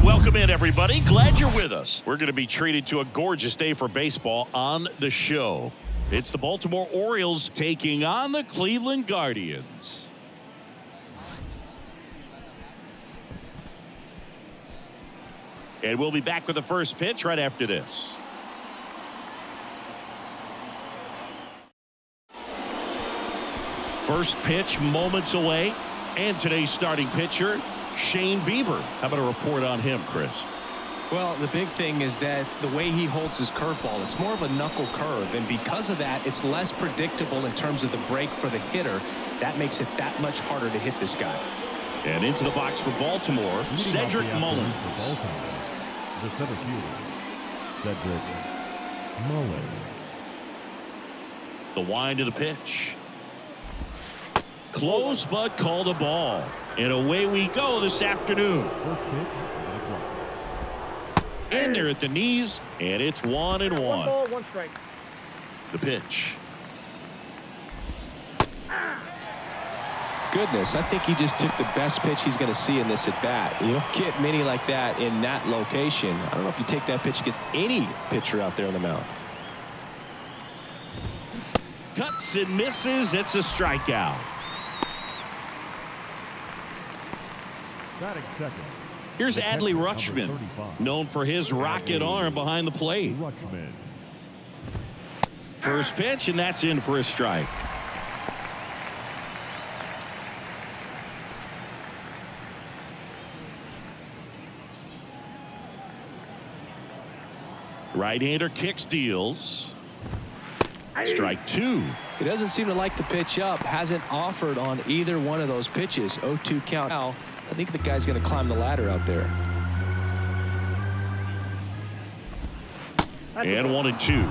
Welcome in, everybody. Glad you're with us. We're going to be treated to a gorgeous day for baseball on the show. It's the Baltimore Orioles taking on the Cleveland Guardians. And we'll be back with the first pitch right after this. First pitch moments away. And today's starting pitcher, Shane Bieber. How about a report on him, Chris? Well, the big thing is that the way he holds his curveball, it's more of a knuckle curve, and because of that, it's less predictable in terms of the break for the hitter. That makes it that much harder to hit this guy. And into the box for Baltimore, Cedric Mullins. The center fielder, Cedric Mullins. The wind of the pitch. Close, but called a ball. And away we go this afternoon. In there at the knees, and it's 1-1. 1 ball, 1 strike. The pitch. Goodness, I think he just took the best pitch he's going to see in this at bat. You don't get many like that in that location. I don't know if you take that pitch against any pitcher out there on the mound. Cuts and misses. It's a strikeout. Batting second. Here's Adley Rutschman, known for his rocket arm behind the plate. Rutschman. First pitch, and that's in for a strike. Right-hander kicks, deals. Strike 2. He doesn't seem to like the pitch up. Hasn't offered on either one of those pitches. 0-2 count. Now, I think the guy's going to climb the ladder out there. And 1-2.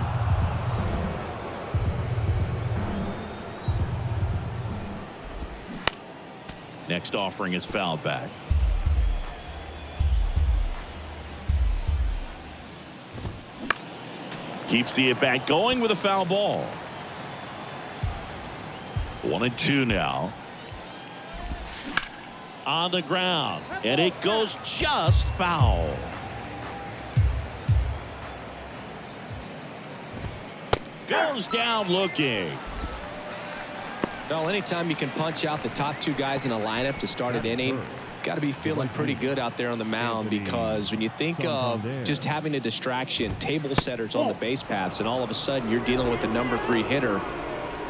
Next offering is fouled back. Keeps the at-bat going with a foul ball. 1-2 now. On the ground, and it goes just foul. Goes down looking. Well, anytime you can punch out the top 2 guys in a lineup to start an inning, got to be feeling pretty good out there on the mound, because when you think of just having a distraction, table setters on the base paths, and all of a sudden you're dealing with the number 3 hitter,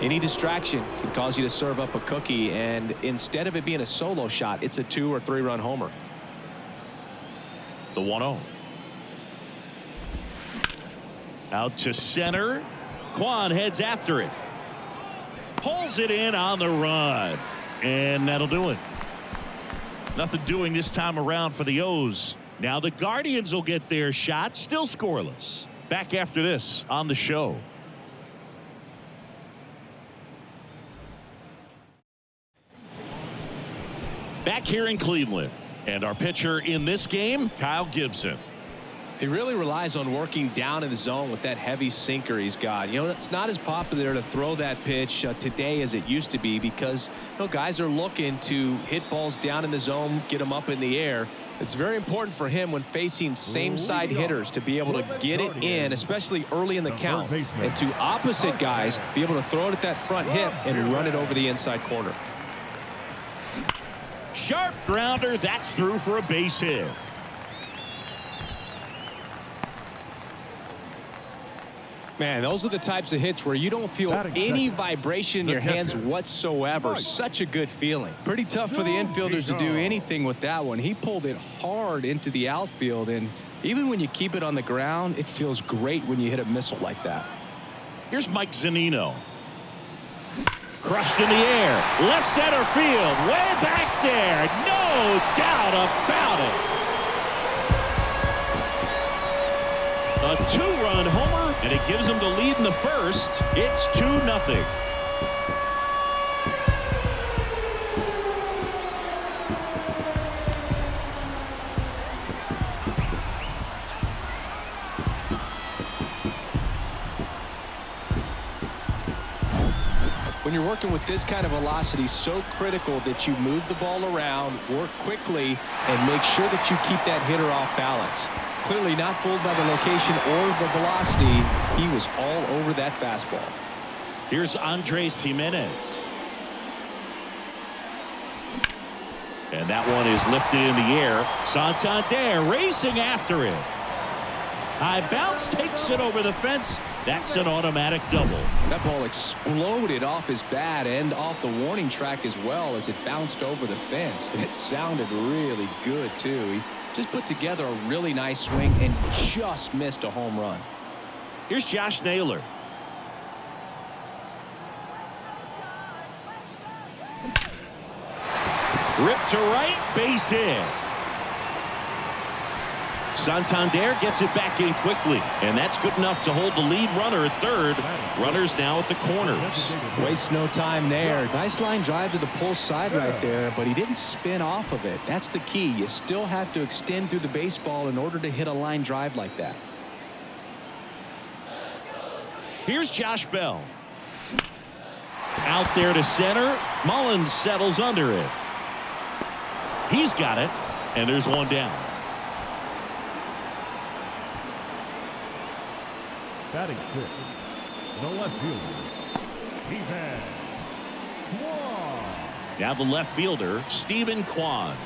any distraction can cause you to serve up a cookie, and instead of it being a solo shot, it's a 2 or 3 run homer. The 1-0. Out to center. Quan heads after it. Pulls it in on the run. And that'll do it. Nothing doing this time around for the O's. Now the Guardians will get their shot. Still scoreless. Back after this on the show. Back here in Cleveland. And our pitcher in this game, Kyle Gibson. He really relies on working down in the zone with that heavy sinker he's got. You know, it's not as popular to throw that pitch today as it used to be, because guys are looking to hit balls down in the zone, get them up in the air. It's very important for him when facing same side hitters to be able to get it in, especially early in the count, and to opposite guys be able to throw it at that front hip and run it over the inside corner. Sharp grounder. That's through for a base hit. Man, those are the types of hits where you don't feel any vibration in your hands whatsoever. Such a good feeling. Pretty tough for the infielders to do anything with that one. He pulled it hard into the outfield, and even when you keep it on the ground, it feels great when you hit a missile like that. Here's Mike Zunino. Crushed in the air. Left center field. Way back there. No doubt about it. A 2-run homer, and it gives them the lead in the first. It's 2-0. When you're working with this kind of velocity, so critical that you move the ball around, work quickly, and make sure that you keep that hitter off balance. Clearly not fooled by the location or the velocity. He was all over that fastball. Here's Andres Jimenez. And that one is lifted in the air. Santander racing after it. High bounce takes it over the fence. That's an automatic double. That ball exploded off his bat and off the warning track as well as it bounced over the fence. And it sounded really good, too. He just put together a really nice swing and just missed a home run. Here's Josh Naylor. Ripped to right, base hit. Santander gets it back in quickly, and that's good enough to hold the lead runner at third. Runners now at the corners. Waste no time there. Nice line drive to the pull side right there, but he didn't spin off of it. That's the key. You still have to extend through the baseball in order to hit a line drive like that. Here's Josh Bell. Out there to center. Mullins settles under it. He's got it, and there's one down. Batting six, the left fielder, Stephen Kwan. Now the left fielder, Stephen Kwan.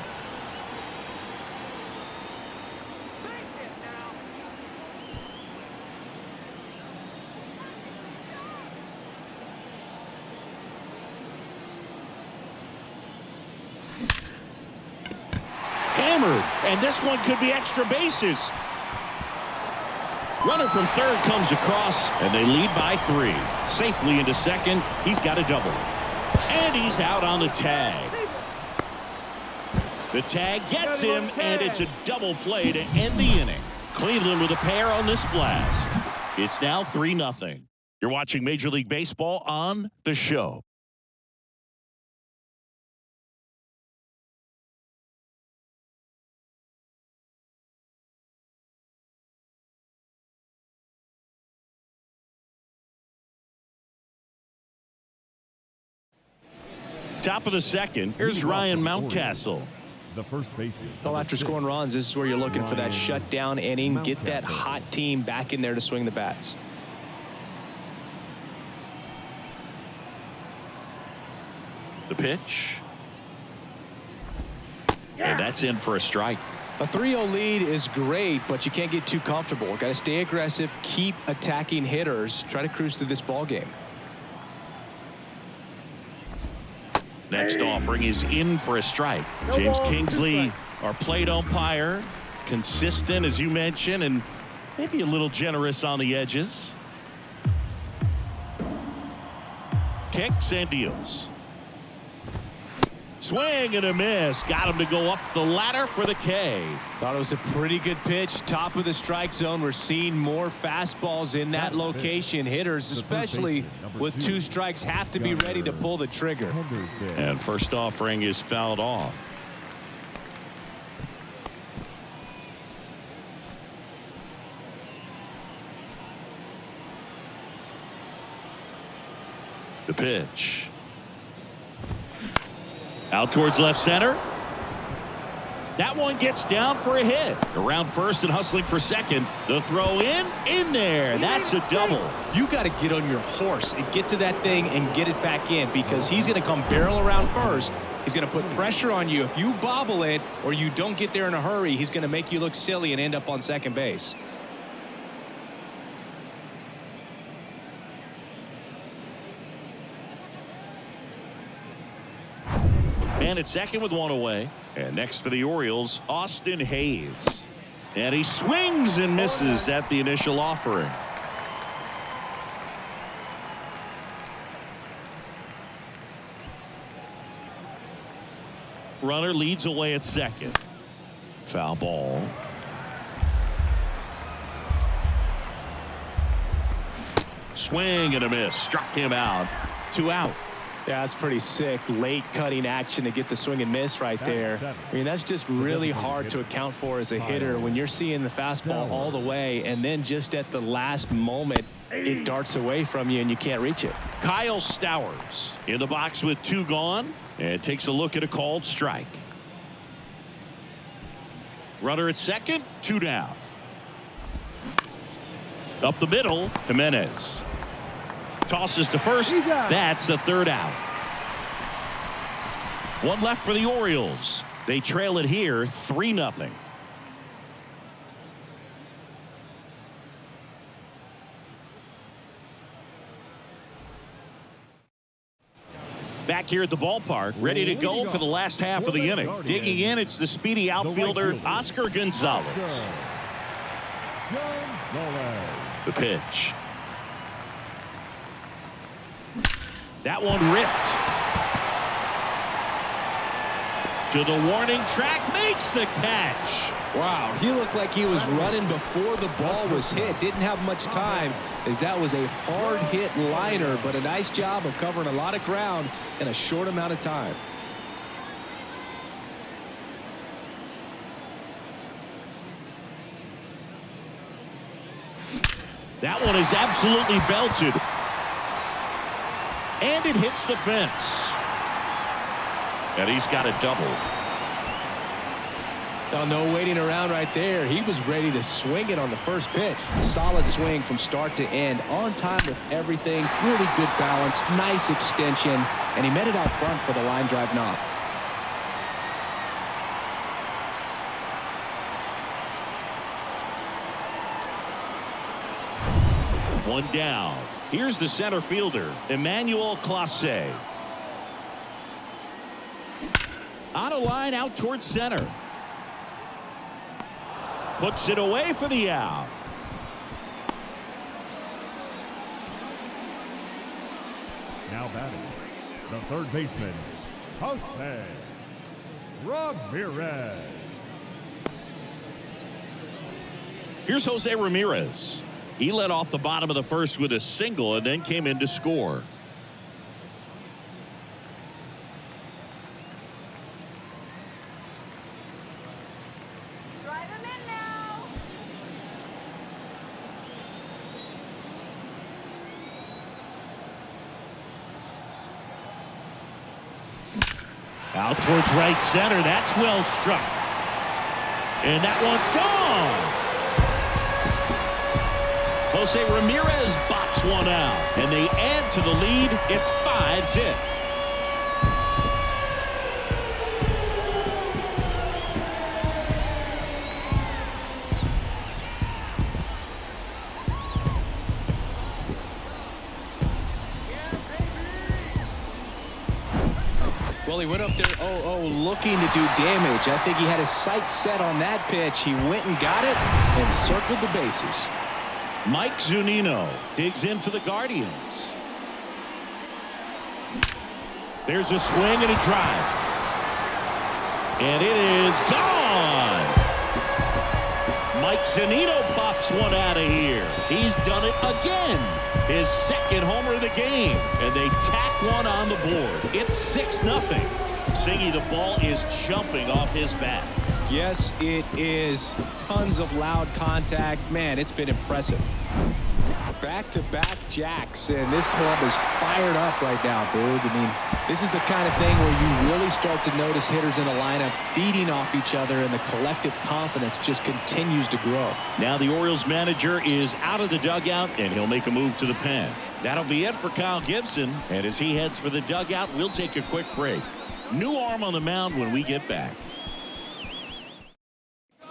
Hammered, and this one could be extra bases. Runner from third comes across, and they lead by 3. Safely into second. He's got a double. And he's out on the tag. The tag gets him, and it's a double play to end the inning. Cleveland with a pair on this blast. It's now 3-0. You're watching Major League Baseball on The Show. Top of the second. Here's Ryan Mountcastle. The first baseman. Well, after scoring runs, this is where you're looking for that shutdown inning. Get that hot team back in there to swing the bats. The pitch. And that's in for a strike. A 3-0 lead is great, but you can't get too comfortable. Got to stay aggressive, keep attacking hitters, try to cruise through this ball game. Next offering is in for a strike. James Kingsley, our plate umpire, consistent as you mentioned, and maybe a little generous on the edges. Kicks and deals. Swing and a miss. Got him to go up the ladder for the K. Thought it was a pretty good pitch. Top of the strike zone. We're seeing more fastballs in that location. Hitters, especially with 2 strikes, have to be ready to pull the trigger. And first offering is fouled off. The pitch. Out towards left center. That one gets down for a hit. Around first and hustling for second. The throw in there. That's a double. You got to get on your horse and get to that thing and get it back in, because he's going to come barrel around first. He's going to put pressure on you. If you bobble it or you don't get there in a hurry, he's going to make you look silly and end up on second base. And at second with 1 away. And next for the Orioles, Austin Hayes. And he swings and misses at the initial offering. Runner leads away at second. Foul ball. Swing and a miss. Struck him out. 2 out. Yeah, that's pretty sick. Late cutting action to get the swing and miss right there. I mean, that's just really hard to account for as a hitter when you're seeing the fastball all the way, and then just at the last moment it darts away from you and you can't reach it. Kyle Stowers in the box with 2 gone and takes a look at a called strike. Runner at second, 2 down. Up the middle, Jimenez tosses to first. That's the 3rd out. 1 left for the Orioles. They trail it here 3-0. Back here at the ballpark, ready to go for the last half of the inning. Digging in, it's the speedy outfielder, Oscar Gonzalez. The pitch. That one ripped. To the warning track, makes the catch. Wow, he looked like he was running before the ball was hit. Didn't have much time, as that was a hard hit liner, but a nice job of covering a lot of ground in a short amount of time. That one is absolutely belted. And it hits the fence. And he's got a double. Oh, no waiting around right there. He was ready to swing it on the first pitch. Solid swing from start to end. On time with everything. Really good balance. Nice extension. And he met it out front for the line drive knock. One down. Here's the center fielder, Emmanuel Clase. On a line out towards center. Puts it away for the out. Now batting, the 3rd baseman, Jose Ramirez. Here's Jose Ramirez. He led off the bottom of the 1st with a single and then came in to score. Drive him in now. Out towards right center. That's well struck. And that one's gone. Jose Ramirez bops one out, and they add to the lead. It's 5-zip. Well, he went up there, looking to do damage. I think he had his sights set on that pitch. He went and got it and circled the bases. Mike Zunino digs in for the Guardians. There's a swing and a drive. And it is gone. Mike Zunino pops one out of here. He's done it again. His 2nd homer of the game. And they tack one on the board. It's 6-0. Singy, the ball is jumping off his bat. Yes, it is. Tons of loud contact. Man, it's been impressive. Back-to-back jacks, and this club is fired up right now, Boog. I mean, this is the kind of thing where you really start to notice hitters in a lineup feeding off each other, and the collective confidence just continues to grow. Now the Orioles manager is out of the dugout, and he'll make a move to the pen. That'll be it for Kyle Gibson, and as he heads for the dugout, we'll take a quick break. New arm on the mound when we get back.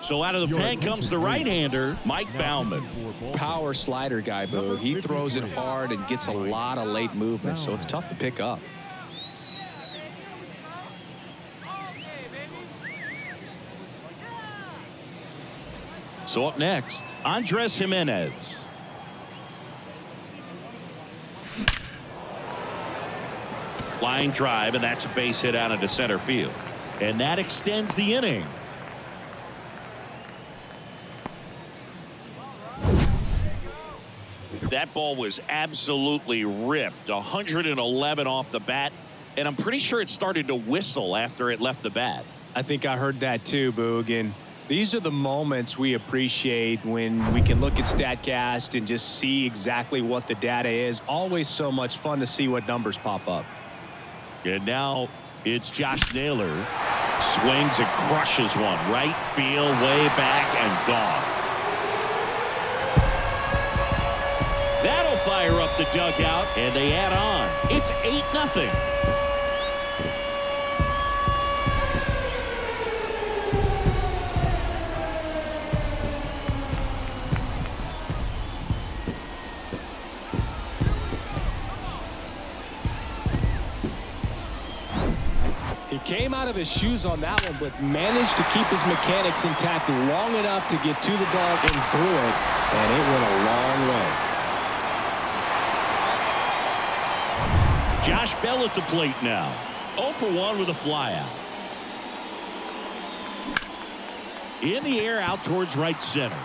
So out of the pen comes the right-hander, Mike Baumann. Power slider guy, Boog. He throws it hard and gets a lot of late movement, so it's tough to pick up. So up next, Andres Jimenez. Line drive, and that's a base hit out into center field. And that extends the inning. That ball was absolutely ripped. 111 off the bat, and I'm pretty sure it started to whistle after it left the bat. I think I heard that too, Boog, and These are the moments we appreciate when we can look at StatCast and just see exactly what the data is. Always so much fun to see what numbers pop up. And now it's Josh Naylor. Swings and crushes one. Right field, way back and gone. That'll fire up the dugout, and they add on. It's 8-0. He came out of his shoes on that one, but managed to keep his mechanics intact long enough to get to the ball and through it, and it went a long way. Josh Bell at the plate now. 0 for 1 with a flyout. In the air out towards right center.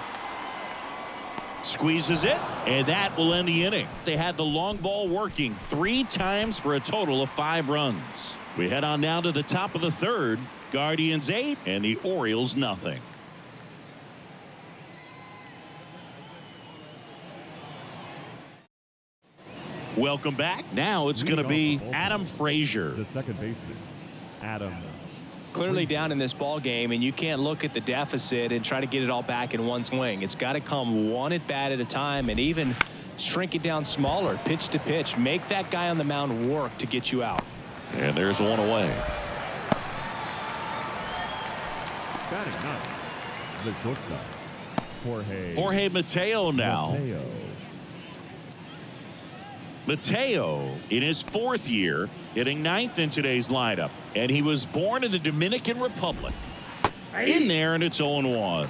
Squeezes it, and that will end the inning. They had the long ball working 3 times for a total of 5 runs. We head on now to the top of the third. Guardians 8 and the Orioles nothing. Welcome back. Now it's going to be Adam Frazier. The second baseman, Adam. Clearly down in this ball game, and you can't look at the deficit and try to get it all back in one swing. It's got to come one at bat at a time, and even shrink it down smaller, pitch to pitch. Make that guy on the mound work to get you out. And there's one away. Batting ninth, the shortstop, Jorge Mateo now. Mateo in his 4th year, hitting 9th in today's lineup, and he was born in the Dominican Republic. In there, and it's 0-1.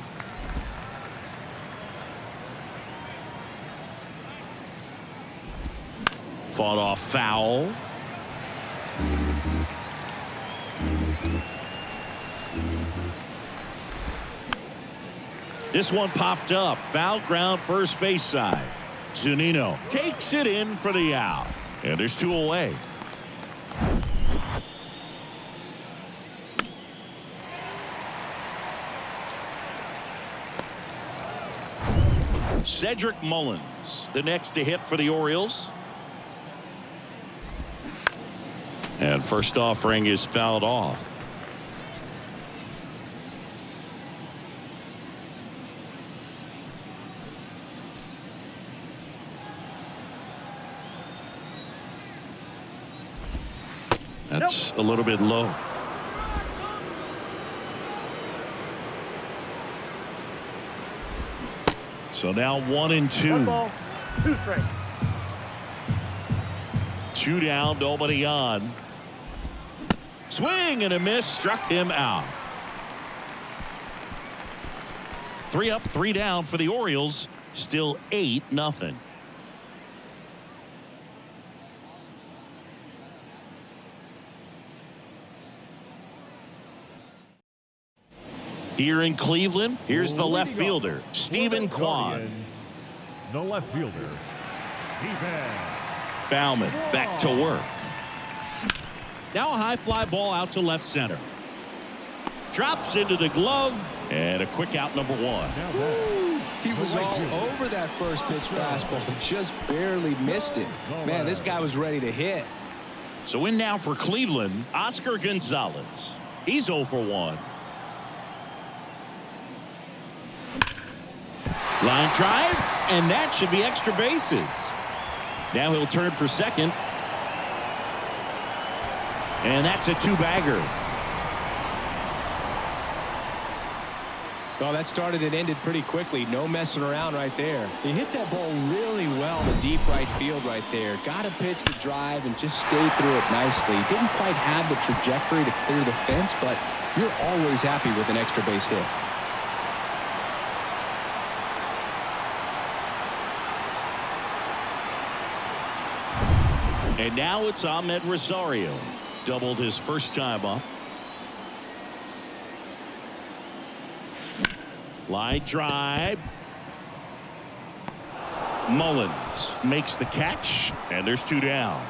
Fought off foul. This one popped up. Foul ground first base side. Zunino takes it in for the out. And there's 2 away. Cedric Mullins, the next to hit for the Orioles. And first offering is fouled off. That's a little bit low. So now 1-2. 1 ball, 2 strikes. 2 down, nobody on. Swing and a miss, struck him out. 3 up, 3 down for the Orioles. Still 8-0. Here in Cleveland, here's the left fielder, Stephen Kwan. The left fielder, Stephen Bauman back to work. Now a high fly ball out to left center. Drops into the glove, and a quick out, number 1. He was all over that first pitch fastball, just barely missed it. Man, this guy was ready to hit. So in now for Cleveland, Oscar Gonzalez. He's 0 for 1. Line drive, and that should be extra bases. Now he'll turn for second. And that's a 2-bagger. Well, that started and ended pretty quickly. No messing around right there. He hit that ball really well in the deep right field right there. Got a pitch to drive and just stayed through it nicely. Didn't quite have the trajectory to clear the fence, but you're always happy with an extra base hit. And now it's Ahmed Rosario. Doubled his first time up. Line drive. Mullins makes the catch, and there's 2 down.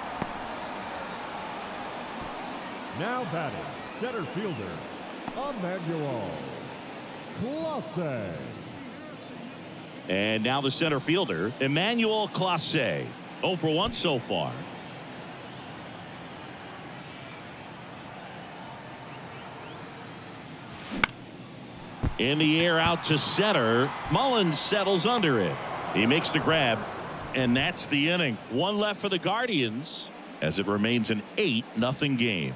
Now batting, center fielder, Emmanuel. Clase. And now the center fielder, Emmanuel Clase. 0 for 1 so far. In the air out to center. Mullins settles under it. He makes the grab. And that's the inning. One left for the Guardians as it remains an 8-0 game.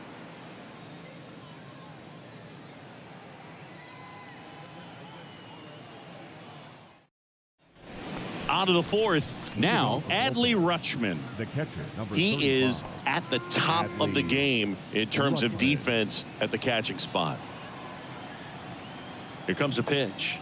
On to the fourth. Now, Adley Rutschman. The catcher, number He 35. is at the top of the game in terms of defense at the catching spot. Here comes a pitch.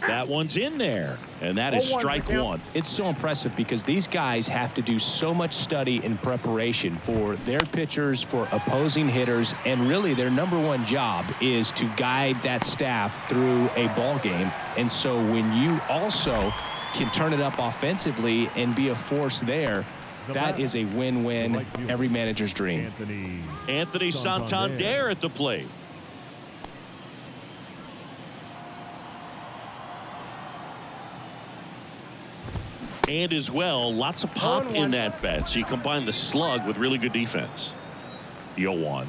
That one's in there, and that is strike one. It's so impressive because these guys have to do so much study and preparation for their pitchers, for opposing hitters, and really their number one job is to guide that staff through a ball game. And so when you also can turn it up offensively and be a force there, that is a win-win, every manager's dream. Anthony Santander at the plate. And as well, lots of pop in that bat. So you combine the slug with really good defense. 0-1.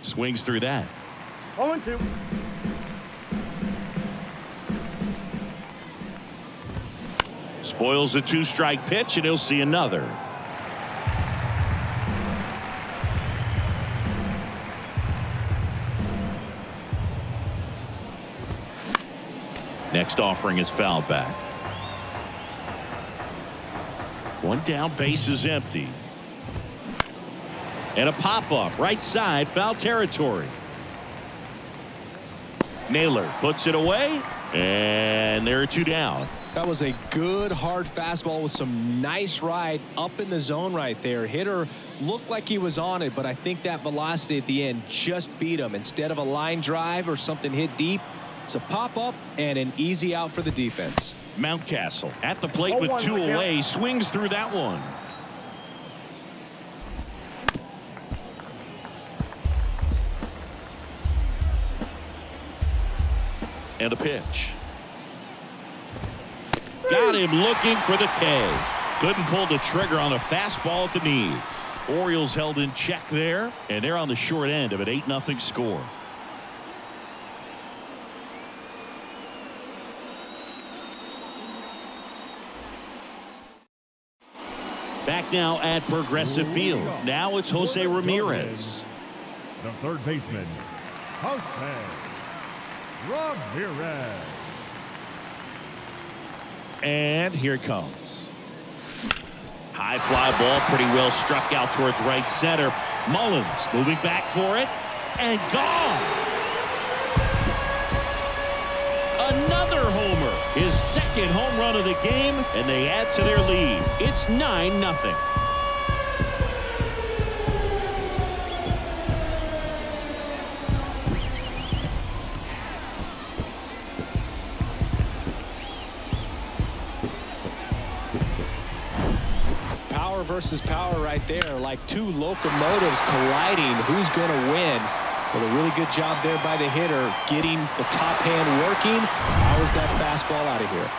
Swings through that. 0-2. Spoils the 2-strike pitch, and he'll see another. Next offering is foul back. One down, base is empty. And a pop-up, right side, foul territory. Naylor puts it away, and there are 2 down. That was a good hard fastball with some nice ride up in the zone right there. Hitter looked like he was on it, but I think that velocity at the end just beat him. Instead of a line drive or something hit deep, it's a pop-up and an easy out for the defense. Mountcastle at the plate with 2 away, swings through that one. And a pitch. Got him looking for the K. Couldn't pull the trigger on a fastball at the knees. Orioles held in check there, and they're on the short end of an 8-0 score. Back now at Progressive Field. Now it's Jose Ramirez. The third baseman, Jose Ramirez. And here it comes. High fly ball, pretty well struck out towards right center. Mullins moving back for it, and gone. Another homer, his second home run of the game, and they add to their lead. It's 9-0. Power versus power right there, like 2 locomotives colliding. Who's going to win? Well, a really good job there by the hitter, getting the top hand working. Powers that fastball out of here.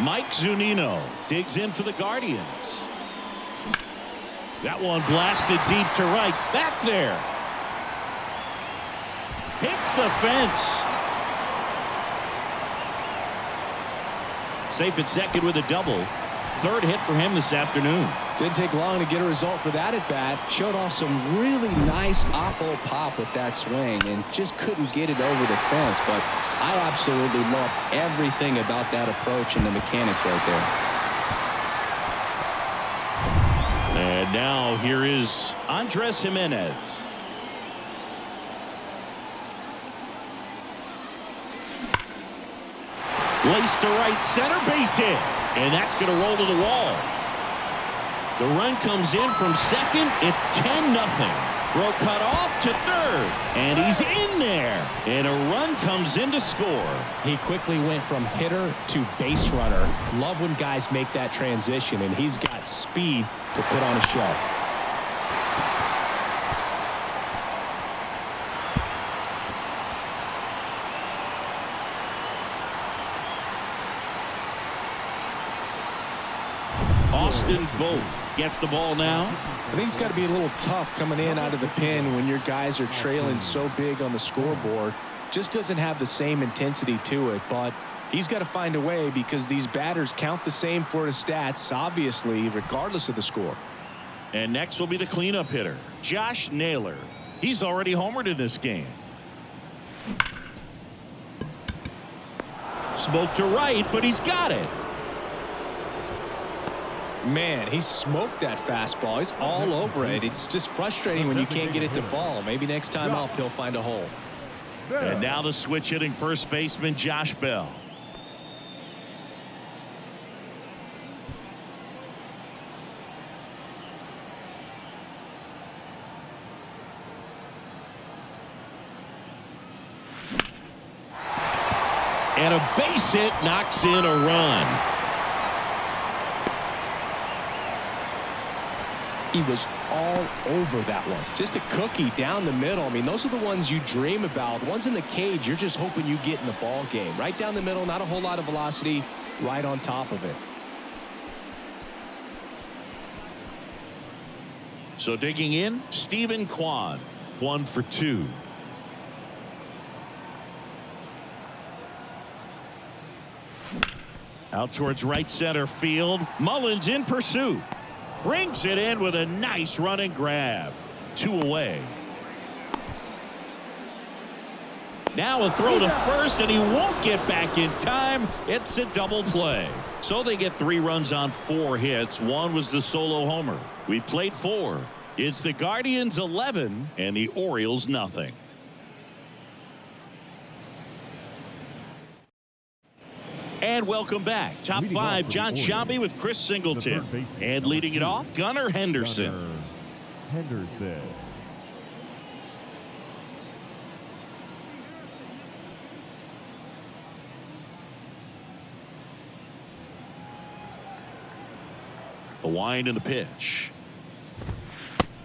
Mike Zunino digs in for the Guardians. That one blasted deep to right. Back there. Hits the fence. Safe at second with a double. Third hit for him this afternoon. Didn't take long to get a result for that at bat. Showed off some really nice oppo pop with that swing and just couldn't get it over the fence. But I absolutely love everything about that approach and the mechanics right there. And now here is Andres Jimenez. Laced to right center, base hit. And that's going to roll to the wall. The run comes in from second. It's 10-0. Throw cut off to third. And he's in there. And a run comes in to score. He quickly went from hitter to base runner. Love when guys make that transition, and he's got speed to put on a show. Austin Vogt gets the ball now. I think it's got to be a little tough coming in out of the pen when your guys are trailing so big on the scoreboard. Just doesn't have the same intensity to it, but he's got to find a way because these batters count the same for his stats, obviously, regardless of the score. And next will be the cleanup hitter, Josh Naylor. He's already homered in this game. Smoke to right, but he's got it. Man, he smoked that fastball. He's all over it. It's just frustrating when you can't get it to fall. Maybe next time up he'll find a hole. And now the switch hitting first baseman Josh Bell. And a base hit knocks in a run. He was all over that one. Just a cookie down the middle. I mean, those are the ones you dream about. The ones in the cage, you're just hoping you get in the ball game. Right down the middle, not a whole lot of velocity, right on top of it. So digging in, Stephen Kwan, 1 for 2. Out towards right center field. Mullins in pursuit. Brings it in with a nice run and grab. 2 away. Now a throw to first, and he won't get back in time. It's a double play. So they get 3 runs on 4 hits. 1 was the solo homer. We played 4. It's the Guardians 11 and the Orioles nothing. And welcome back. Top 5, John Sciambi with Chris Singleton. And leading it off, Gunnar Henderson. The wind and the pitch.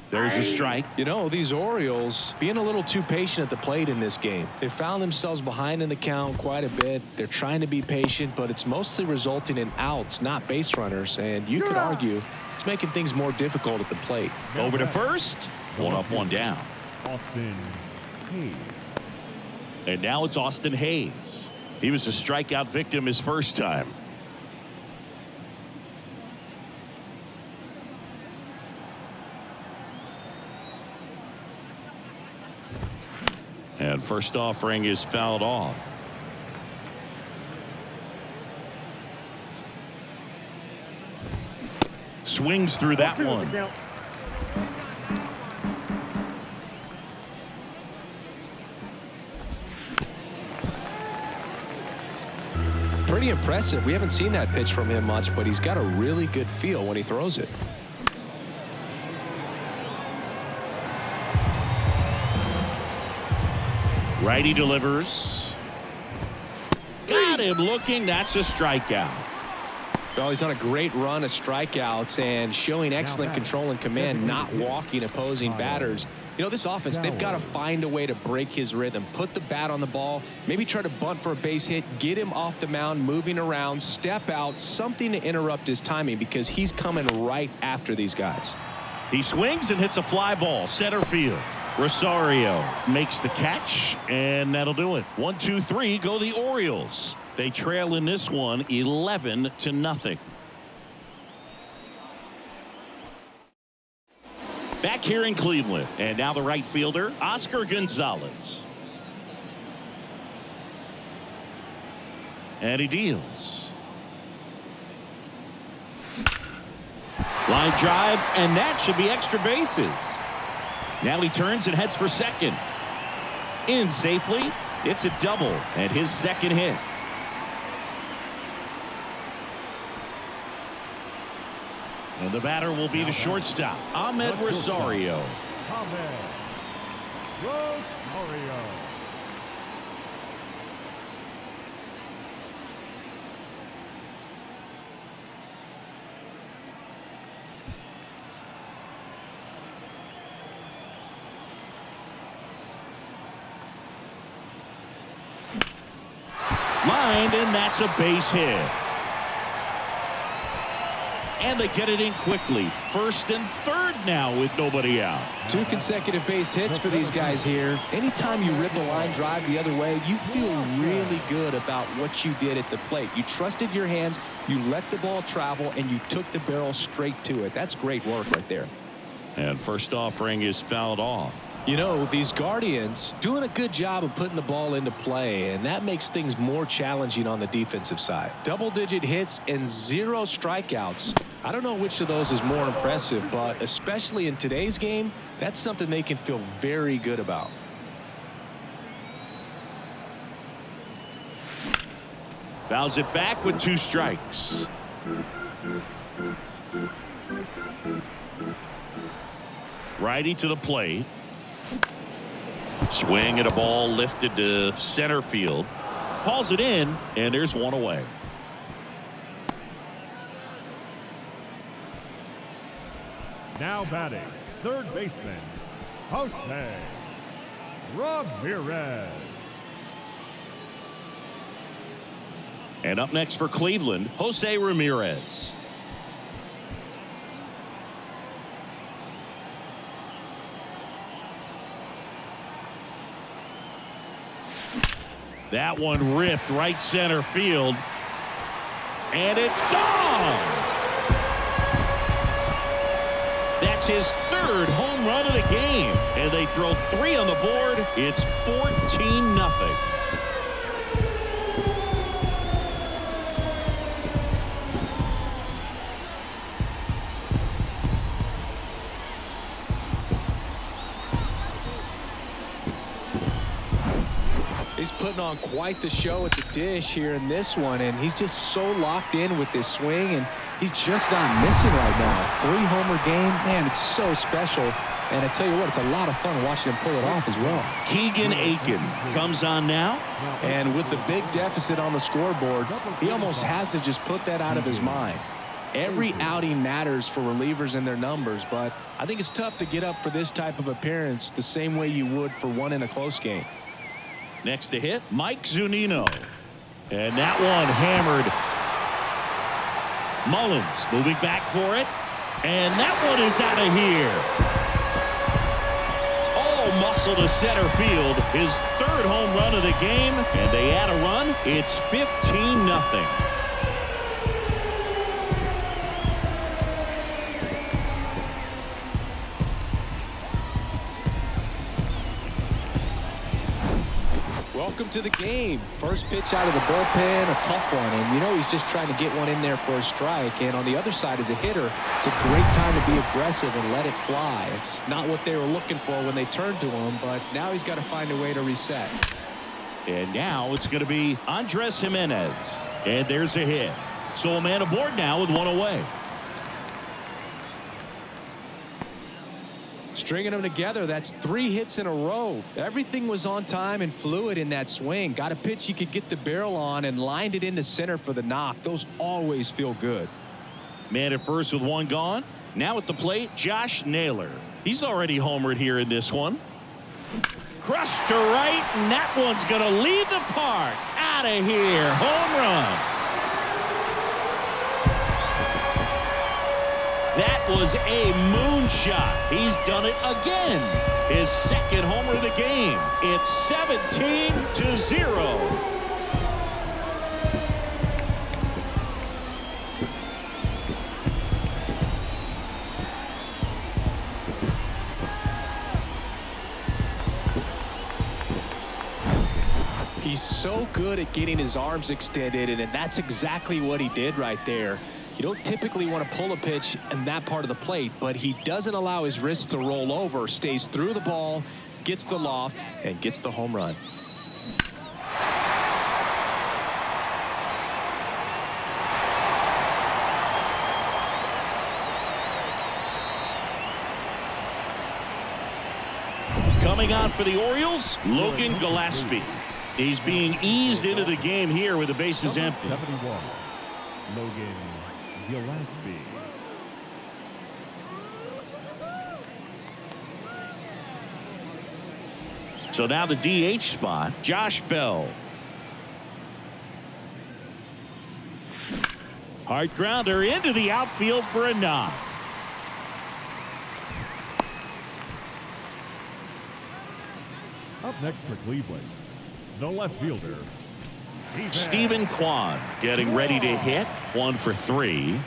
There's a strike. You know, these Orioles being a little too patient at the plate in this game. They found themselves behind in the count quite a bit. They're trying to be patient, but it's mostly resulting in outs, not base runners. And you could argue it's making things more difficult at the plate. Over to first. 1 up, 1 down. Austin Hayes. And now it's Austin Hayes. He was a strikeout victim his first time. And first offering is fouled off. Swings through that one. Pretty impressive. We haven't seen that pitch from him much, but he's got a really good feel when he throws it. Righty delivers. Got him looking. That's a strikeout. Well, he's on a great run of strikeouts and showing excellent control and command, not walking opposing batters. You know, this offense, they've got to find a way to break his rhythm, put the bat on the ball, maybe try to bunt for a base hit, get him off the mound, moving around, step out, something to interrupt his timing because he's coming right after these guys. He swings and hits a fly ball, center field. Rosario makes the catch, and that'll do it. 1, 2, 3, go the Orioles. They trail in this one 11-0. Back here in Cleveland, and now the right fielder, Oscar Gonzalez. And he deals. Line drive, and that should be extra bases. Now he turns and heads for second. In safely. It's a double and his second hit. And the batter will be the shortstop, Ahmed Rosario. Ahmed Rosario. Lined, and that's a base hit. And they get it in quickly. First and third now with nobody out. 2 consecutive base hits for these guys here. Anytime you rip a line drive the other way, you feel really good about what you did at the plate. You trusted your hands, you let the ball travel, and you took the barrel straight to it. That's great work right there. And first offering is fouled off. You know, these Guardians doing a good job of putting the ball into play, and that makes things more challenging on the defensive side. Double-digit hits and 0 strikeouts. I don't know which of those is more impressive, but especially in today's game, that's something they can feel very good about. Fouls it back with 2 strikes. Righty to the plate. Swing at a ball lifted to center field. Hauls it in, and there's one away. Now batting, third baseman, Jose Ramirez. And up next for Cleveland, Jose Ramirez. That one ripped right center field. And it's gone. That's his 3rd home run of the game. And they throw 3 on the board. It's 14-0. He's putting on quite the show at the dish here in this one, and he's just so locked in with this swing, and he's just not missing right now. 3-homer game, man, it's so special. And I tell you what, it's a lot of fun watching him pull it off as well. Keegan Aiken comes on now. And with the big deficit on the scoreboard, he almost has to just put that out of his mind. Every outing matters for relievers and their numbers, but I think it's tough to get up for this type of appearance the same way you would for one in a close game. Next to hit, Mike Zunino. And that one hammered. Mullins moving back for it. And that one is out of here. All muscle to center field. His 3rd home run of the game. And they add a run. It's 15-0. Welcome to the game. First pitch out of the bullpen, a tough one, and you know he's just trying to get one in there for a strike. And on the other side, as a hitter, it's a great time to be aggressive and let it fly. It's not what they were looking for when they turned to him, but now he's got to find a way to reset. And now it's going to be Andres Jimenez. And there's a hit. So a man aboard now with 1 away. Stringing them together, that's 3 hits in a row. Everything was on time and fluid in that swing. Got a pitch he could get the barrel on and lined it into center for the knock. Those always feel good. Man at first with 1 gone. Now at the plate, Josh Naylor. He's already homered here in this one. Crushed to right, and that one's going to leave the park. Out of here. Home run. That was a moonshot. He's done it again. His 2nd homer of the game. It's 17-0. He's so good at getting his arms extended, and that's exactly what he did right there. You don't typically want to pull a pitch in that part of the plate, but he doesn't allow his wrists to roll over, stays through the ball, gets the loft, and gets the home run. Coming on for the Orioles, Logan Gillespie. He's being eased into the game here with the bases empty. 71, Logan Gillespie. So now the DH spot, Josh Bell. Hard grounder into the outfield for a knock. Up next for Cleveland, the left fielder, Stephen Kwan getting ready to hit. 1 for 3.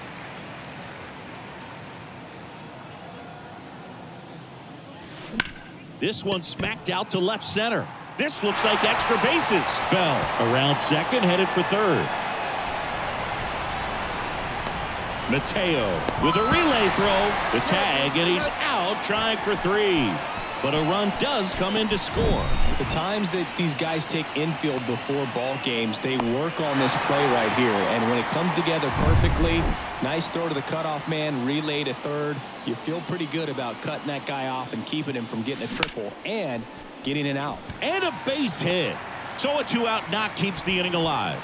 This one smacked out to left center. This looks like extra bases. Bell around second, headed for third. Mateo with a relay throw. The tag, and he's out trying for 3. But a run does come in to score. The times that these guys take infield before ball games, they work on this play right here. And when it comes together perfectly, nice throw to the cutoff man, relay to third. You feel pretty good about cutting that guy off and keeping him from getting a triple and getting an out. And a base hit. So a 2-out knock keeps the inning alive.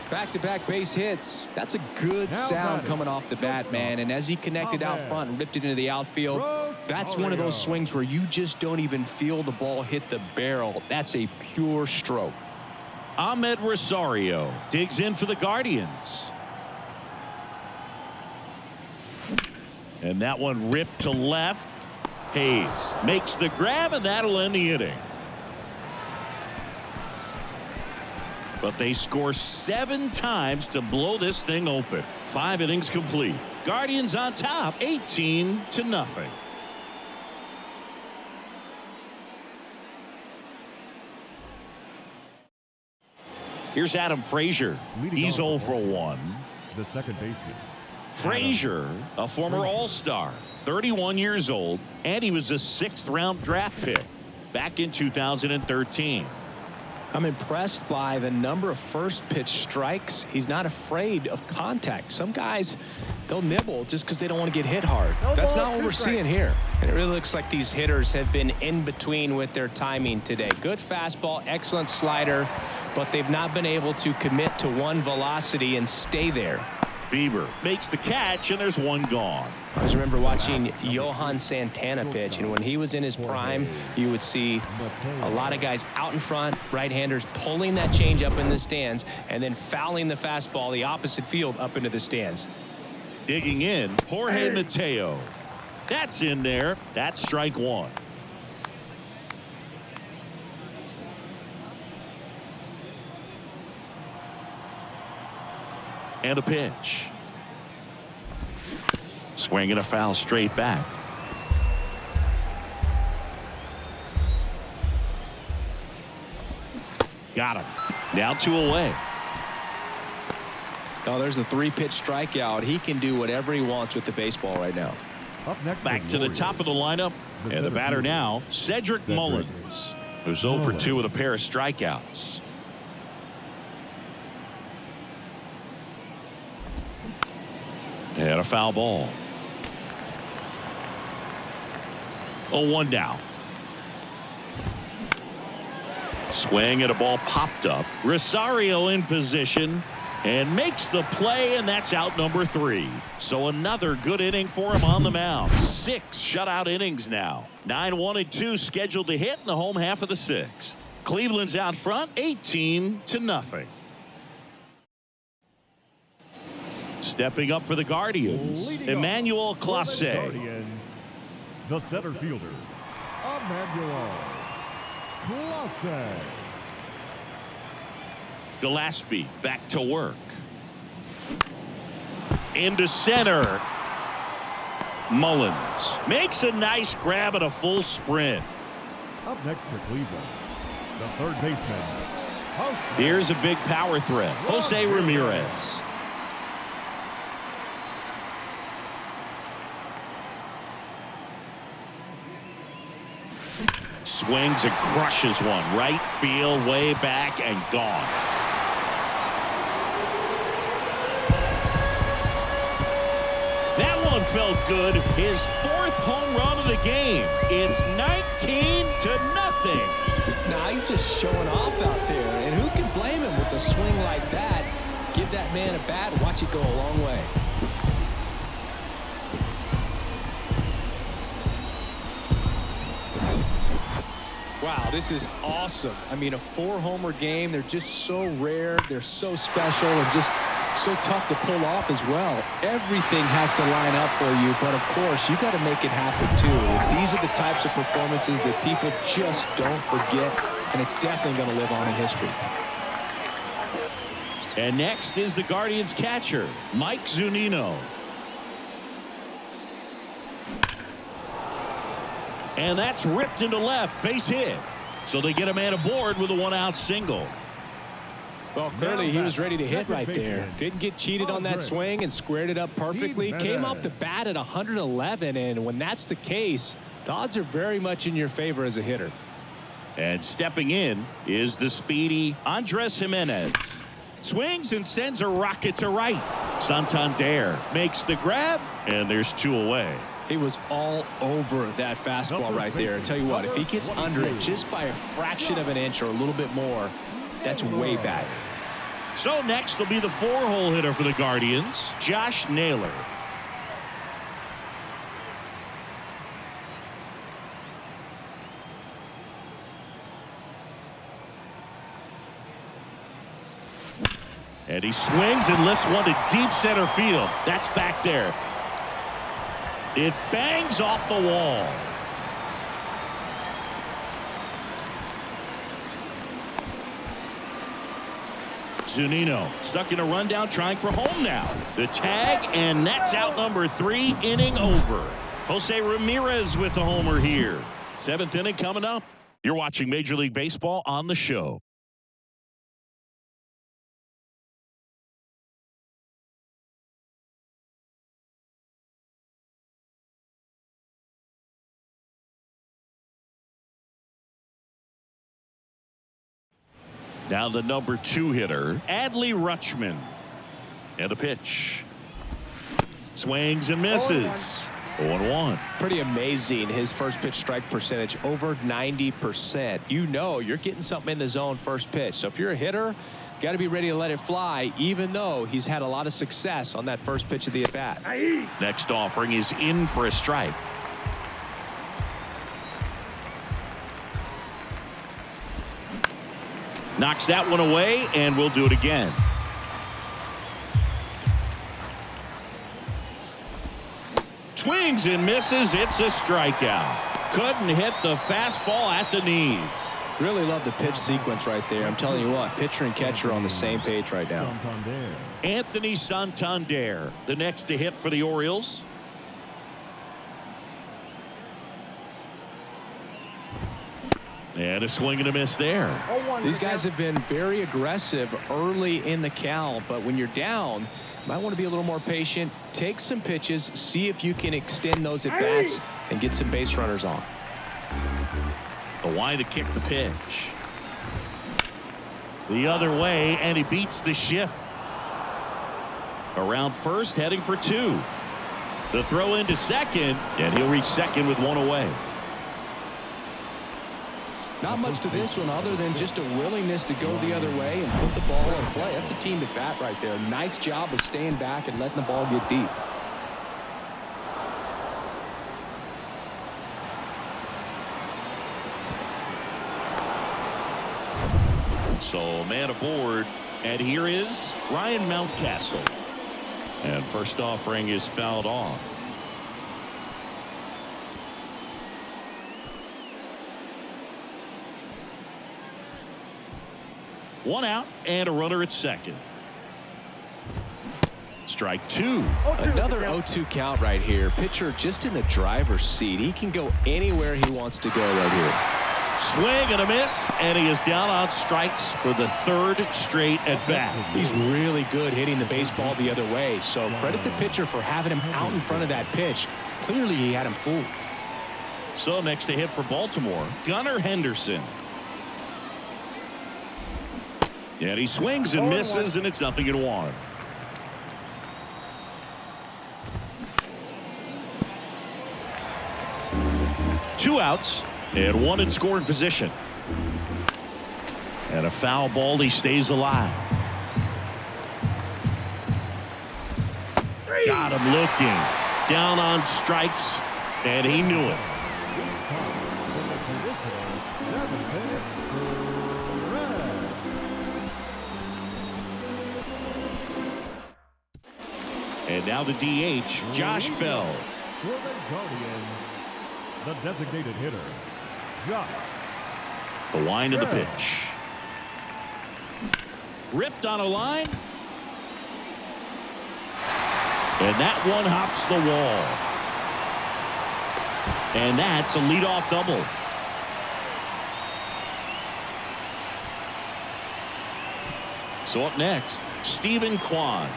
Back-to-back base hits. That's a good sound coming off the bat, man. And as he connected out front and ripped it into the outfield, that's one of those swings where you just don't even feel the ball hit the barrel. That's a pure stroke. Ahmed Rosario digs in for the Guardians. And that one ripped to left. Hayes makes the grab, and that'll end the inning. But they score 7 times to blow this thing open. 5 innings complete. Guardians on top, 18-0. Here's Adam Frazier. He's 0 for 1. the second baseman. Frazier, a former All-Star, 31 years old, and he was a 6th-round draft pick back in 2013. I'm impressed by the number of first pitch strikes. He's not afraid of contact. Some guys, they'll nibble just because they don't want to get hit hard. That's not what we're seeing here. And it really looks like these hitters have been in between with their timing today. Good fastball, excellent slider, but they've not been able to commit to one velocity and stay there. Bieber makes the catch, and there's one gone. I just remember watching Johan Santana pitch, and when he was in his prime, you would see a lot of guys out in front, right-handers pulling that change up in the stands, and then fouling the fastball the opposite field up into the stands. Digging in, Jorge Mateo. That's in there. That's strike one. And a pitch. Swinging a foul straight back. Got him. Now 2 away. Oh, there's a 3-pitch strikeout. He can do whatever he wants with the baseball right now. Up next, Back to the top of the lineup. And the batter now, Cedric Mullins, who's 0 for 2 with a pair of strikeouts. And a foul ball. 0-1 down. Swing, and a ball popped up. Rosario in position and makes the play, and that's out number 3. So another good inning for him on the mound. 6 shutout innings now. 9-1-2 scheduled to hit in the home half of the 6th. Cleveland's out front, 18-0. Stepping up for the Guardians, Emmanuel Clase. The center fielder, Emmanuel Clase. Gillespie back to work. Into center. Mullins makes a nice grab at a full sprint. Up next for Cleveland, the third baseman. Here's a big power threat, Jose Ramirez. Swings and crushes one. Right field, way back, and gone. That one felt good. His 4th home run of the game. It's 19-0. Nah, he's just showing off out there. And who can blame him with a swing like that? Give that man a bat, watch it go a long way. Wow, this is awesome. I mean, a 4-homer game. They're just so rare. They're so special and just so tough to pull off as well. Everything has to line up for you, but of course, you got to make it happen too. These are the types of performances that people just don't forget, and it's definitely going to live on in history. And next is the Guardians catcher, Mike Zunino. And that's ripped into left, base hit. So they get a man aboard with a 1-out single. Well, clearly he was ready to hit right there. Didn't get cheated on that swing and squared it up perfectly. Came off the bat at 111, and when that's the case, the odds are very much in your favor as a hitter. And stepping in is the speedy Andres Jimenez. Swings and sends a rocket to right. Santander makes the grab, and there's 2 away. He was all over that fastball right there. I tell you what, if he gets under it just by a fraction of an inch or a little bit more, that's way back. So next will be the 4-hole hitter for the Guardians, Josh Naylor. And he swings and lifts one to deep center field. That's back there. It bangs off the wall. Zunino stuck in a rundown, trying for home now. The tag, and that's out number 3, inning over. Jose Ramirez with the homer here. 7th inning coming up. You're watching Major League Baseball on the show. Now the number 2 hitter, Adley Rutschman. And a pitch. Swings and misses. 0-1. Pretty amazing, his first pitch strike percentage, over 90%. You know you're getting something in the zone first pitch. So if you're a hitter, got to be ready to let it fly, even though he's had a lot of success on that first pitch of the at-bat. Next offering is in for a strike. Knocks that one away, and we'll do it again. Swings and misses. It's a strikeout. Couldn't hit the fastball at the knees. Really love the pitch sequence right there. I'm telling you what, pitcher and catcher on the same page right now. Anthony Santander, the next to hit for the Orioles. And a swing and a miss there. These guys have been very aggressive early in the count, but when you're down, you might want to be a little more patient. Take some pitches, see if you can extend those at bats and get some base runners on. The wide to kick the pitch. The other way, and he beats the shift. Around first, heading for 2. The throw into second, and he'll reach second with 1 away. Not much to this one other than just a willingness to go the other way and put the ball in play. That's a team at bat right there. Nice job of staying back and letting the ball get deep. So man aboard, and here is Ryan Mountcastle. And first offering is fouled off. One out and a runner at second. Strike 2. Another 0-2 count right here. Pitcher just in the driver's seat. He can go anywhere he wants to go right here. Swing and a miss, and he is down on strikes for the 3rd straight at bat. He's really good hitting the baseball the other way, so credit the pitcher for having him out in front of that pitch. Clearly he had him fooled. So next to hit for Baltimore, Gunnar Henderson. And he swings and misses, and it's 0-1. Two outs and 1 in scoring position. And a foul ball. He stays alive. Got him looking. Down on strikes, and he knew it. And now the DH, Josh Bell. For the Guardians, the designated hitter, Josh. The wind of the pitch. Ripped on a line. And that one hops the wall. And that's a leadoff double. So up next, Stephen Kwan.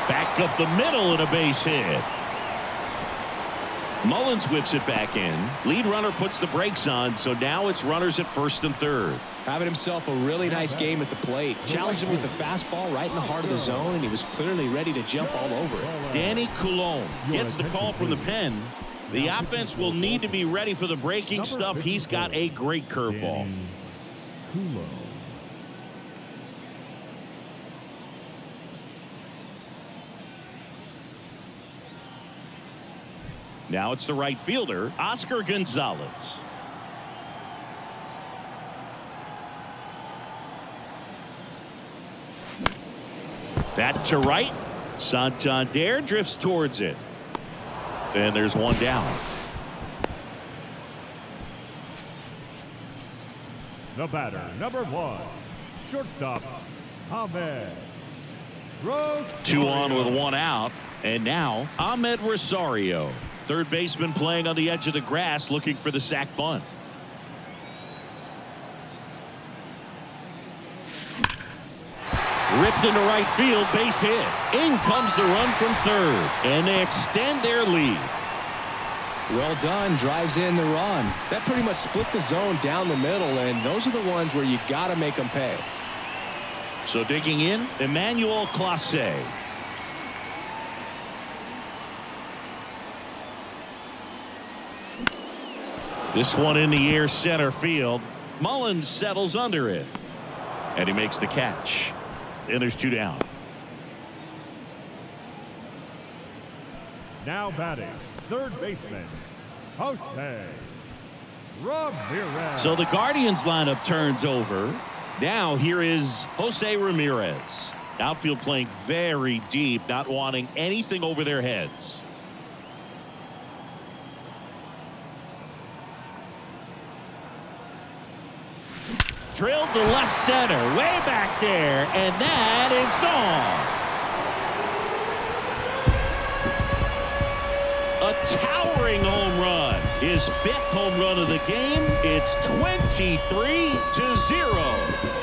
Back up the middle and a base hit. Mullins whips it back in. Lead runner puts the brakes on, so now it's runners at first and third. Having himself a really nice game at the plate. Challenged him with the fastball right in the heart of the zone, and he was clearly ready to jump all over it. Danny Coulombe gets the call from the pen. The offense will need to be ready for the breaking stuff. He's got a great curveball. Now it's the right fielder, Oscar Gonzalez. That to right. Santander drifts towards it. And there's one down. The batter, number 1, shortstop, Ahmed Rosario. 2 on with 1 out. And now Ahmed Rosario, third baseman, playing on the edge of the grass, looking for the sac bunt. Ripped into right field, base hit. In comes the run from third, and they extend their lead. Well done, drives in the run. That pretty much split the zone down the middle, and those are the ones where you got to make them pay. So digging in, Emmanuel Clase. This one in the air, center field. Mullins settles under it, and he makes the catch. And there's 2 down. Now batting, third baseman, Jose Ramirez. So the Guardians lineup turns over. Now here is Jose Ramirez. Outfield playing very deep, not wanting anything over their heads. Drilled to left center, way back there, and that is gone. A towering home run. His 5th home run of the game. It's 23-0.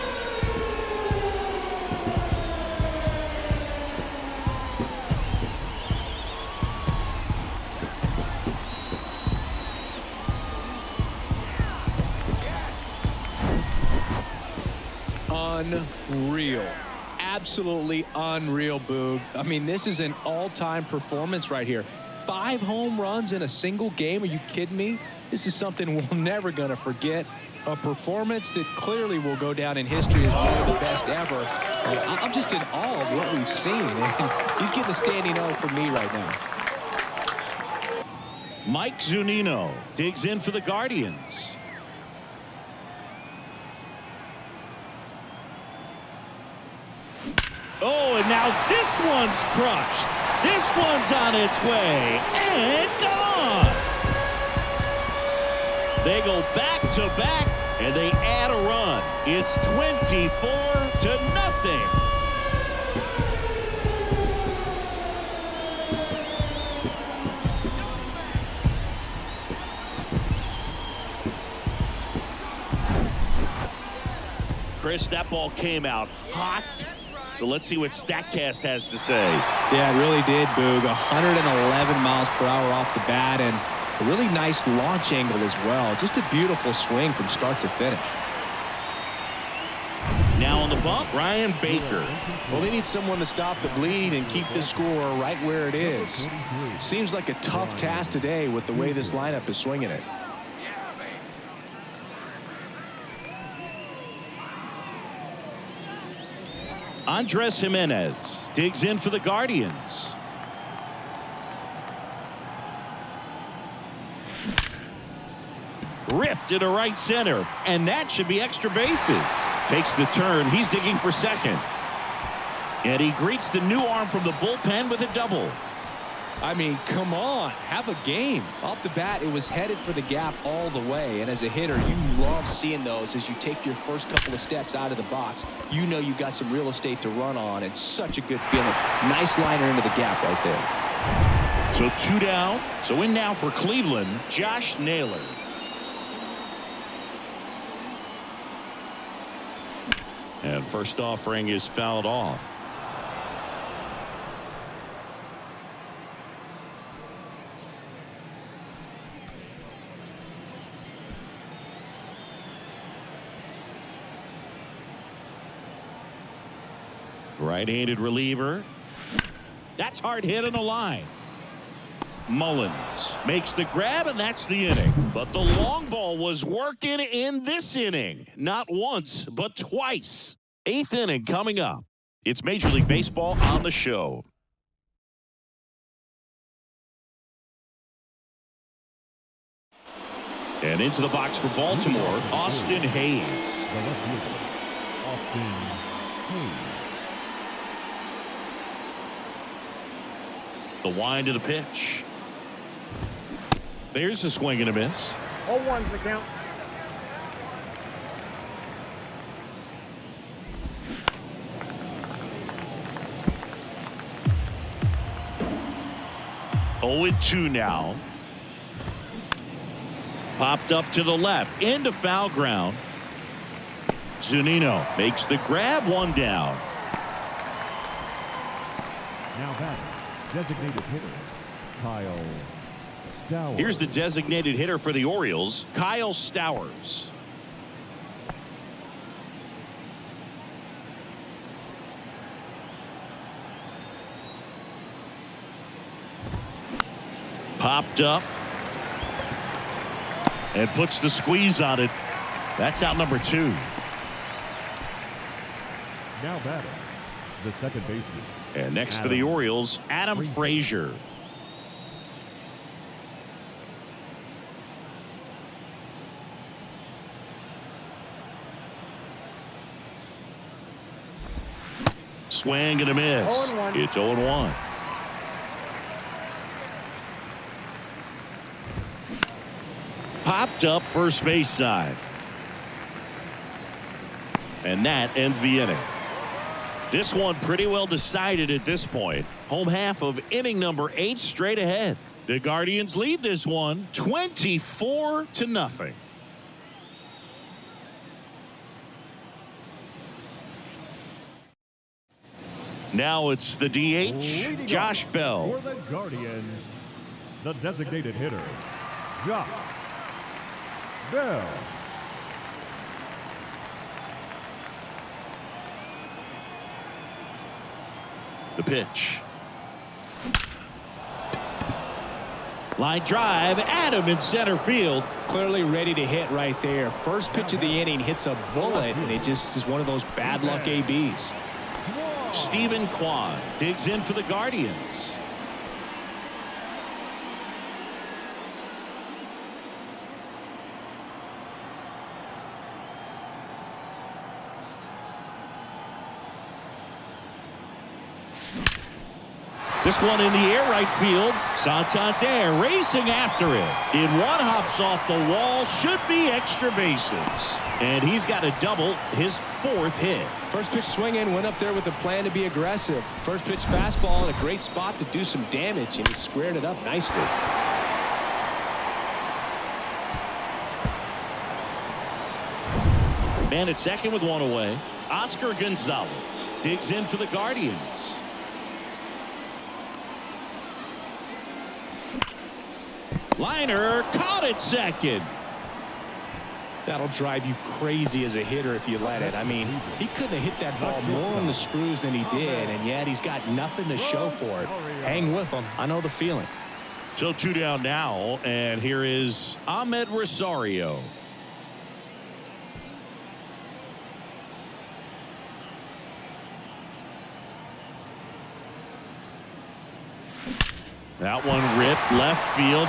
Unreal. Absolutely unreal, Boog. I mean, this is an all-time performance right here. 5 home runs in a single game. Are you kidding me? This is something we're never going to forget. A performance that clearly will go down in history as one of the best ever. And I'm just in awe of what we've seen. And he's getting a standing O for me right now. Mike Zunino digs in for the Guardians. Oh, and now this one's crushed. This one's on its way and gone. They go back to back and they add a run. It's 24-0. Chris, that ball came out hot. So let's see what StatCast has to say. Yeah, it really did, Boog. 111 miles per hour off the bat, and a really nice launch angle as well. Just a beautiful swing from start to finish. Now on the bump, Ryan Baker. Well, they need someone to stop the bleed and keep the score right where it is. Seems like a tough task today with the way this lineup is swinging it. Andres Jimenez digs in for the Guardians. Ripped into right center. And that should be extra bases. Takes the turn. He's digging for second. And he greets the new arm from the bullpen with a double. I mean, come on, have a game. Off the bat, it was headed for the gap all the way. And as a hitter, you love seeing those as you take your first couple of steps out of the box. You know you've got some real estate to run on. It's such a good feeling. Nice liner into the gap right there. So 2 down. So in now for Cleveland, Josh Naylor. And first offering is fouled off. Right-handed reliever. That's hard hit on the line. Mullins makes the grab, and that's the inning. But the long ball was working in this inning. Not once, but twice. 8th inning coming up. It's Major League Baseball on the show. And into the box for Baltimore, Austin Hayes. The left fielder, Austin Hayes. The wind of the pitch. There's a swing and a miss. 0-1's the count. Oh, 2 now. Popped up to the left into foul ground. Zunino makes the grab, 1 down. Now batting, designated hitter, Kyle Stowers. Here's the designated hitter for the Orioles, Kyle Stowers. Popped up and puts the squeeze on it. That's out number 2. Now batting, the second baseman. And next for the Orioles, Adam Frazier. Swing and a miss. 0-1. It's 0-1. Popped up first base side. And that ends the inning. This one pretty well decided at this point. Home half of inning number 8 straight ahead. The Guardians lead this one 24-0. Now it's the DH, Josh Bell. For the Guardians, the designated hitter, Josh Bell. The pitch. Line drive, Adam in center field. Clearly ready to hit right there. First pitch of the inning hits a bullet, and it just is one of those bad luck ABs. Stephen Kwan digs in for the Guardians. This one in the air right field. Santander racing after it. In one, hops off the wall. Should be extra bases. And he's got a double, his 4th hit. First pitch swing in, went up there with a plan to be aggressive. First pitch fastball in a great spot to do some damage, and he squared it up nicely. Man at second with 1 away. Oscar Gonzalez digs in for the Guardians. Liner caught at second. That'll drive you crazy as a hitter if you let it. I mean, he couldn't have hit that ball more on the screws than he did, and yet he's got nothing to show for it. Hang with him. I know the feeling. So 2 down now, and here is Ahmed Rosario. That one ripped left field.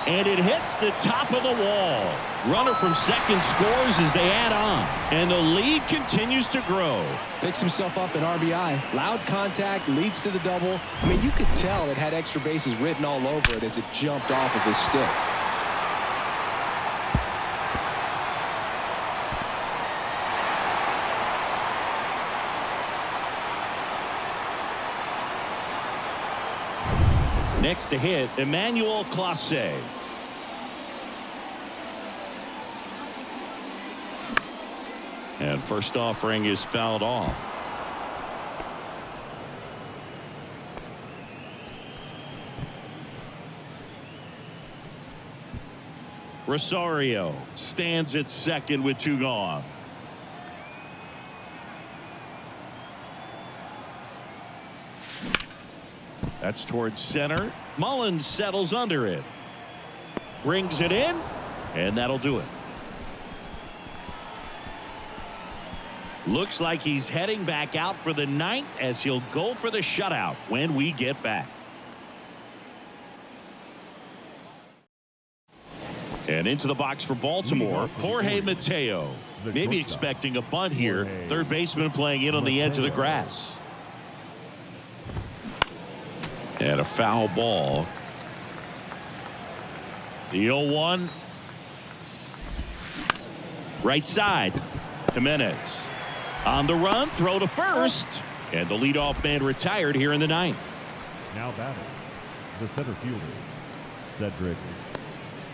And it hits the top of the wall. Runner from second scores as they add on. And the lead continues to grow. Picks himself up an RBI. Loud contact, leads to the double. I mean, you could tell it had extra bases written all over it as it jumped off of his stick. Next to hit, Emmanuel Clase. And first offering is fouled off. Rosario stands at second with 2 gone. That's towards center. Mullins settles under it. Brings it in. And that'll do it. Looks like he's heading back out for the ninth as he'll go for the shutout when we get back. And into the box for Baltimore, Jorge Mateo. Maybe expecting a bunt here. Third baseman playing in on the edge of the grass. And a foul ball. The 0-1. Right side. Jimenez. On the run, throw to first. And the leadoff man retired here in the ninth. Now batting, the center fielder, Cedric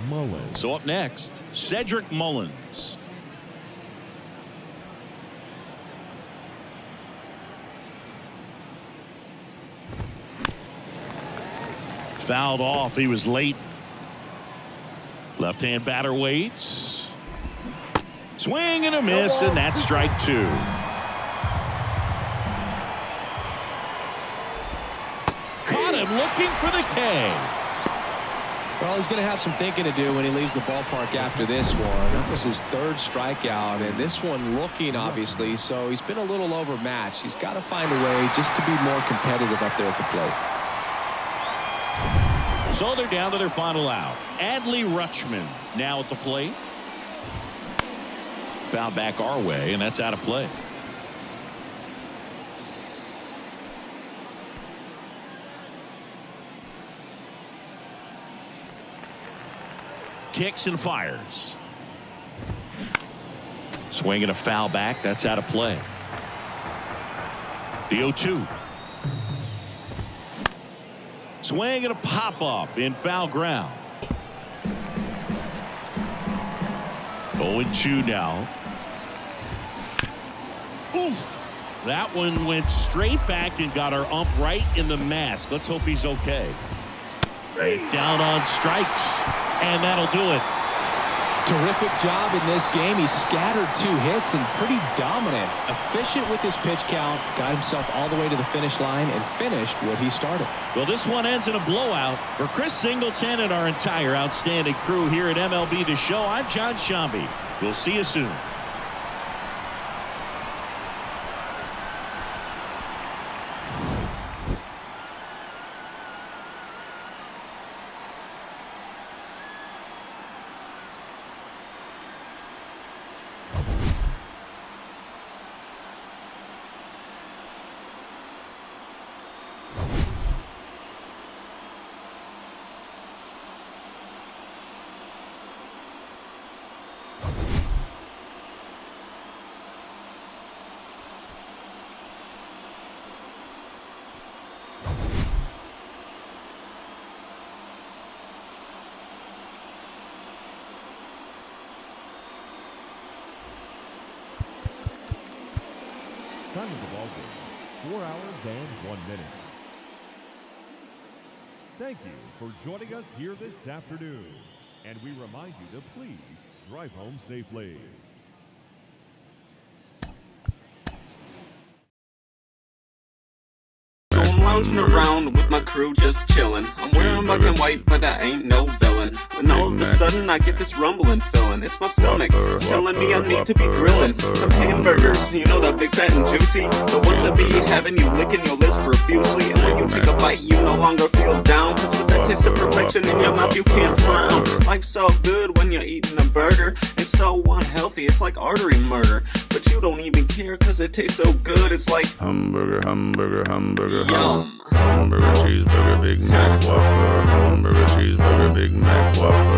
Mullins. So up next, Cedric Mullins. Fouled off. He was late. Left-hand batter waits. Swing and a miss, and that's strike 2. Caught him looking for the K. Well, he's going to have some thinking to do when he leaves the ballpark after this one. That was his 3rd strikeout, and this one looking, obviously, so he's been a little overmatched. He's got to find a way just to be more competitive up there at the plate. So they're down to their final out. Adley Rutschman now at the plate. Foul back our way, and that's out of play. Kicks and fires. Swinging a foul back. That's out of play. The 0-2. Swing and a pop-up in foul ground. 0-2 now. Oof. That one went straight back and got our ump right in the mask. Let's hope he's okay. Down on strikes. And that'll do it. Terrific job in this game. He scattered 2 hits and pretty dominant. Efficient with his pitch count. Got himself all the way to the finish line and finished what he started. Well, this one ends in a blowout. For Chris Singleton and our entire outstanding crew here at MLB The Show, I'm John Shambi. We'll see you soon. Time of the ball game, 4 hours and 1 minute. Thank you for joining us here this afternoon. And we remind you to please drive home safely. lounging around with my crew just chillin'. I'm wearing black and white, but I ain't no villain. When all of a sudden I get this rumbling feeling. It's my stomach, it's telling me I need to be grilling some hamburgers, you know, that big fat and juicy, the ones that be having you licking your lips profusely. And when you take a bite, you no longer feel down, cause with that taste of perfection in your mouth, you can't frown. Life's so good when you're eating a burger, it's so unhealthy, it's like artery murder. But you don't even care cause it tastes so good, it's like hamburger, hamburger, hamburger, yum. Hamburger, cheeseburger, Big Mac, Whopper. Hamburger, cheeseburger, Big Mac, Whopper.